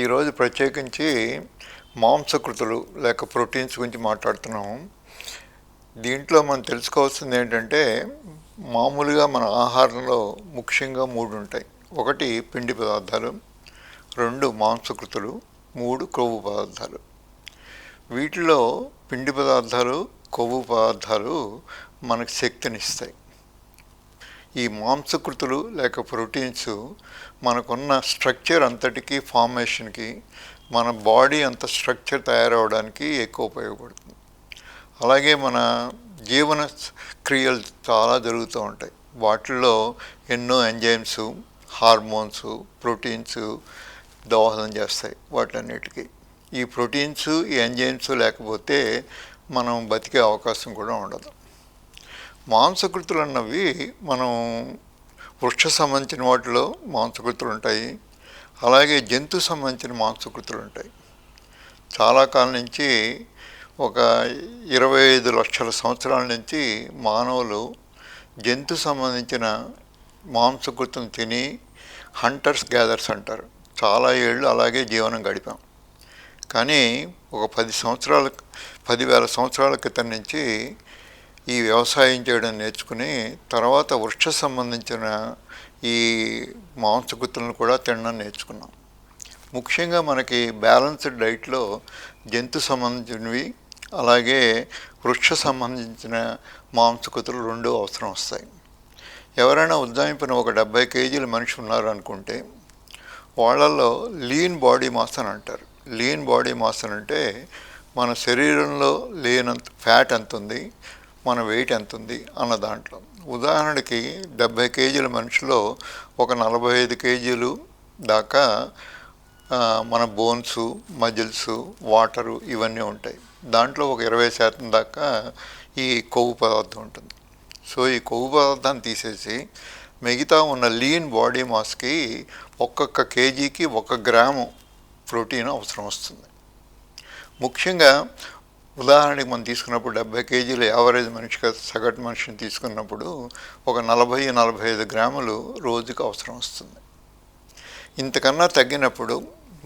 ఈరోజు ప్రత్యేకించి మాంసకృతులు లేక ప్రోటీన్స్ గురించి మాట్లాడుతున్నాము. దీంట్లో మనం తెలుసుకోవాల్సింది ఏంటంటే, మామూలుగా మన ఆహారంలో ముఖ్యంగా 3 ఉంటాయి. 1 పిండి పదార్థాలు, 2 మాంసకృతులు, 3 కొవ్వు పదార్థాలు. వీటిలో పిండి పదార్థాలు, కొవ్వు పదార్థాలు మనకు శక్తినిస్తాయి. ఈ మాంసకృతులు లేక ప్రోటీన్స్ మనకున్న స్ట్రక్చర్ అంతటికీ ఫార్మేషన్కి, మన బాడీ అంత స్ట్రక్చర్ తయారవడానికి ఎక్కువ ఉపయోగపడుతుంది. అలాగే మన జీవన క్రియలు చాలా జరుగుతూ ఉంటాయి. వాటిల్లో ఎన్నో ఎంజైమ్స్, హార్మోన్స్, ప్రోటీన్స్ దోహదం చేస్తాయి వాటన్నిటికీ. ఈ ప్రోటీన్స్, ఈ ఎంజైమ్స్ లేకపోతే మనం బతికే అవకాశం కూడా ఉండదు. మాంసకృతులు అన్నవి మనం వృక్ష సంబంధించిన వాటిలో మాంసకృతులు ఉంటాయి. అలాగే జంతు సంబంధించిన మాంసకృతులు ఉంటాయి. చాలా కాలం నుంచి, ఒక 25 లక్షల సంవత్సరాల నుంచి మానవులు జంతు సంబంధించిన మాంసకృతులను తిని హంటర్స్ గ్యాదర్స్ అంటారు. చాలా ఏళ్ళు అలాగే జీవనం గడిపాం. కానీ ఒక 10,000 సంవత్సరాల క్రితం నుంచి ఈ వ్యవసాయం చేయడం నేర్చుకుని, తర్వాత వృక్ష సంబంధించిన ఈ మాంసకృతులను కూడా తినడం నేర్చుకున్నాం. ముఖ్యంగా మనకి బ్యాలెన్స్డ్ డైట్లో జంతు సంబంధించినవి, అలాగే వృక్ష సంబంధించిన మాంసకృతులు 2 అవసరం వస్తాయి. ఎవరైనా ఉజ్జాయింపున ఒక 70 కేజీల మనిషి ఉన్నారు అనుకుంటే, వాళ్ళల్లో లీన్ బాడీ మాస్ అని అంటారు. లీన్ బాడీ మాస్ అని అంటే మన శరీరంలో లేనంత ఫ్యాట్ ఎంత ఉంది, మన వెయిట్ ఎంత ఉంది అన్న దాంట్లో. ఉదాహరణకి 70 కేజీల మనిషిలో ఒక 45 కేజీలు దాకా మన బోన్స్, మజిల్స్, వాటరు ఇవన్నీ ఉంటాయి. దాంట్లో ఒక 20% దాకా ఈ కొవ్వు పదార్థం ఉంటుంది. సో ఈ కొవ్వు పదార్థాన్ని తీసేసి మిగతా ఉన్న లీన్ బాడీ మాస్కి ఒక్కొక్క కేజీకి 1 గ్రాము ప్రోటీన్ అవసరం వస్తుంది. ముఖ్యంగా ఉదాహరణకి మనం తీసుకున్నప్పుడు 70 కేజీల యావరేజ్ మనిషిగా సగటు మనిషిని తీసుకున్నప్పుడు ఒక 40-45 గ్రాములు రోజుకు అవసరం వస్తుంది. ఇంతకన్నా తగ్గినప్పుడు,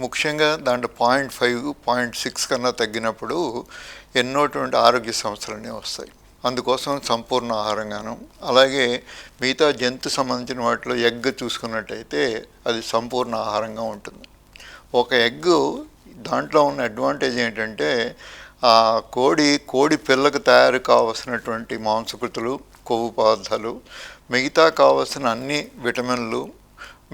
ముఖ్యంగా దాంట్లో 0.5, 0.6 కన్నా తగ్గినప్పుడు ఎన్నోటువంటి ఆరోగ్య సమస్యలన్నీ వస్తాయి. అందుకోసం సంపూర్ణ ఆహారంగాను, అలాగే మిగతా జంతు సంబంధించిన వాటిలో ఎగ్ చూసుకున్నట్టయితే అది సంపూర్ణ ఆహారంగా ఉంటుంది. ఒక ఎగ్గు దాంట్లో ఉన్న అడ్వాంటేజ్ ఏంటంటే, ఆ కోడి పిల్లకు తయారు కావలసినటువంటి మాంసకృతులు, కొవ్వు పదార్థాలు, మిగతా కావలసిన అన్ని విటమిన్లు,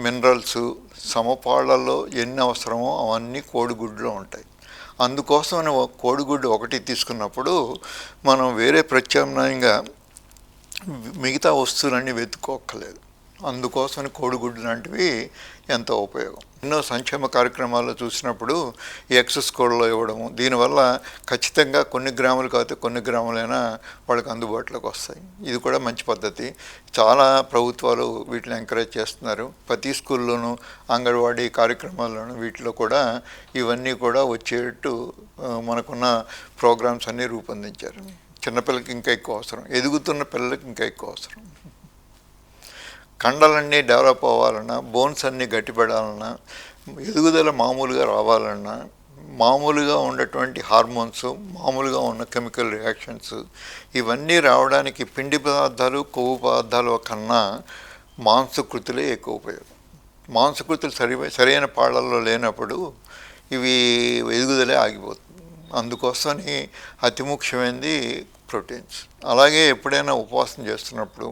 మినరల్స్ సమపాళ్లలో ఎన్ని అవసరమో అవన్నీ కోడిగుడ్లో ఉంటాయి. అందుకోసం కోడిగుడ్డు ఒకటి తీసుకున్నప్పుడు మనం వేరే ప్రత్యామ్నాయంగా మిగతా వస్తువులన్నీ వెతుక్కోక్కర్లేదు. అందుకోసం కోడిగుడ్డు లాంటివి ఎంతో ఉపయోగం. ఎన్నో సంక్షేమ కార్యక్రమాల్లో చూసినప్పుడు ఎక్స్ స్కూల్లో ఇవ్వడము, దీనివల్ల ఖచ్చితంగా కొన్ని గ్రాములు కాకపోతే కొన్ని గ్రాములైనా వాళ్ళకి అందుబాటులోకి వస్తాయి. ఇది కూడా మంచి పద్ధతి. చాలా ప్రభుత్వాలు వీటిని ఎంకరేజ్ చేస్తున్నారు. ప్రతి స్కూల్లోనూ, అంగన్వాడీ కార్యక్రమాల్లోనూ వీటిలో కూడా ఇవన్నీ కూడా వచ్చేటట్టు మనకున్న ప్రోగ్రామ్స్ అన్నీ రూపొందించారు. చిన్నపిల్లలకి ఇంకా ఎక్కువ అవసరం, ఎదుగుతున్న పిల్లలకి ఇంకా ఎక్కువ అవసరం. కండలన్నీ డెవలప్ అవ్వాలన్నా, బోన్స్ అన్నీ గట్టిపడాలన్నా, ఎదుగుదల మామూలుగా రావాలన్నా, మామూలుగా ఉన్నటువంటి హార్మోన్స్, మామూలుగా ఉన్న కెమికల్ రియాక్షన్స్ ఇవన్నీ రావడానికి పిండి పదార్థాలు, కొవ్వు పదార్థాలు కన్నా మాంసకృతులే ఎక్కువ ఉపయోగం. మాంసకృతులు సరైన పాళ్ళల్లో లేనప్పుడు ఇవి ఎదుగుదలే ఆగిపోతుంది. అందుకోసమని అతి ముఖ్యమైనది ప్రోటీన్స్. అలాగే ఎప్పుడైనా ఉపవాసం చేస్తున్నప్పుడు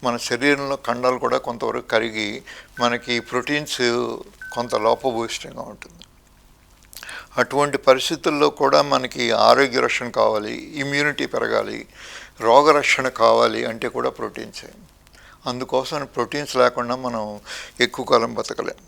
మన శరీరంలో కండలు కూడా కొంతవరకు కరిగి మనకి ప్రోటీన్స్ కొంత లోపభూయిష్టంగా ఉంటుంది. అటువంటి పరిస్థితుల్లో కూడా మనకి ఆరోగ్య రక్షణ కావాలి, ఇమ్యూనిటీ పెరగాలి, రోగరక్షణ కావాలి అంటే కూడా ప్రోటీన్సే. అందుకోసం ప్రోటీన్స్ లేకుండా మనం ఎక్కువ కాలం బతకలేం.